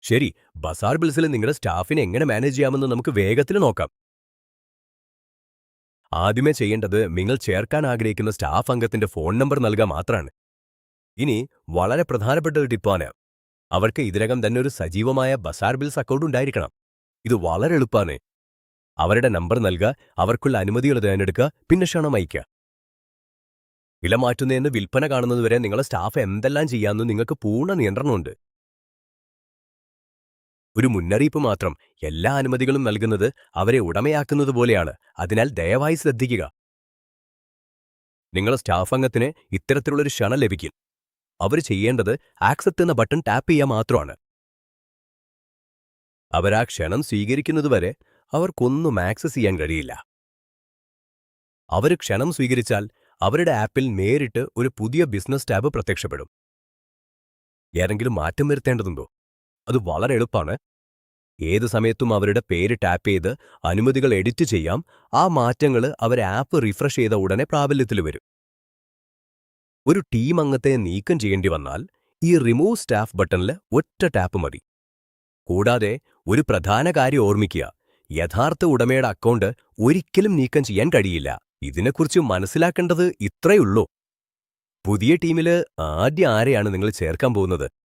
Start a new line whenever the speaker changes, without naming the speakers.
ശരി, ബസാർ ബിൽസിൽ നിങ്ങളുടെ സ്റ്റാഫിനെ എങ്ങനെ മാനേജ് ചെയ്യാമെന്ന് നമുക്ക് വേഗത്തിൽ നോക്കാം. ആദ്യമേ ചെയ്യേണ്ടത് നിങ്ങൾ ചേർക്കാൻ ആഗ്രഹിക്കുന്ന സ്റ്റാഫ് അംഗത്തിന്റെ ഫോൺ നമ്പർ നൽകുക മാത്രമാണ്. ഇനി വളരെ പ്രധാനപ്പെട്ട ഒരു ടിപ്പാണ്, അവർക്ക് ഇതിനകം തന്നെ ഒരു സജീവമായ ബസാർ ബിൽസ് അക്കൗണ്ട് ഉണ്ടായിരിക്കണം. ഇത് വളരെ എളുപ്പമാണ്. അവരുടെ നമ്പർ നൽകുക, അവർക്കുള്ള അനുമതികൾ തിരഞ്ഞെടുക്കുക, പിന്നെ ക്ഷണം അയയ്ക്കുക. വില മാറ്റുന്നതിന് വിൽപ്പന കാണുന്നതുവരെ നിങ്ങളുടെ സ്റ്റാഫ് എന്തെല്ലാം ചെയ്യാമെന്ന് നിങ്ങൾക്ക് പൂർണ്ണ നിയന്ത്രണമുണ്ട്. ഒരു മുന്നറിയിപ്പ് മാത്രം, എല്ലാ അനുമതികളും നൽകുന്നത് അവരെ ഉടമയാക്കുന്നത് പോലെയാണ്. അതിനാൽ ദയവായി ശ്രദ്ധിക്കുക. നിങ്ങളുടെ സ്റ്റാഫ് അംഗത്തിന് ഇത്തരത്തിലുള്ളൊരു ക്ഷണം ലഭിക്കും. അവർ ചെയ്യേണ്ടത് ആക്സെപ്റ്റ് എന്ന ബട്ടൺ ടാപ്പ് ചെയ്യുക മാത്രമാണ്. അവരാ ക്ഷണം സ്വീകരിക്കുന്നതുവരെ അവർക്കൊന്നും ആക്സസ് ചെയ്യാൻ കഴിയില്ല. അവർ ക്ഷണം സ്വീകരിച്ചാൽ അവരുടെ ആപ്പിൽ നേരിട്ട് ഒരു പുതിയ ബിസിനസ് ടാബ് പ്രത്യക്ഷപ്പെടും. ഏതെങ്കിലും മാറ്റം വരുത്തേണ്ടതുണ്ടോ? അത് വളരെ എളുപ്പമാണ്. ഏത് സമയത്തും അവരുടെ പേര് ടാപ്പ് ചെയ്ത് അനുമതികൾ എഡിറ്റ് ചെയ്യാം. ആ മാറ്റങ്ങൾ അവർ ആപ്പ് റിഫ്രഷ് ചെയ്ത ഉടനെ പ്രാബല്യത്തിൽ വരും. ഒരു ടീം അംഗത്തെ നീക്കം ചെയ്യേണ്ടി വന്നാൽ ഈ റിമൂവ് സ്റ്റാഫ് ബട്ടണിൽ ഒറ്റ ടാപ്പ് മതി. കൂടാതെ ഒരു പ്രധാന കാര്യം ഓർമ്മിക്കുക, യഥാർത്ഥ ഉടമയുടെ അക്കൗണ്ട് ഒരിക്കലും നീക്കം ചെയ്യാൻ കഴിയില്ല. ഇതിനെക്കുറിച്ച് മനസ്സിലാക്കേണ്ടത് ഇത്രയുള്ളൂ. പുതിയ ടീമിൽ ആദ്യം ആരെയാണ് നിങ്ങൾ ചേർക്കാൻ പോകുന്നത്?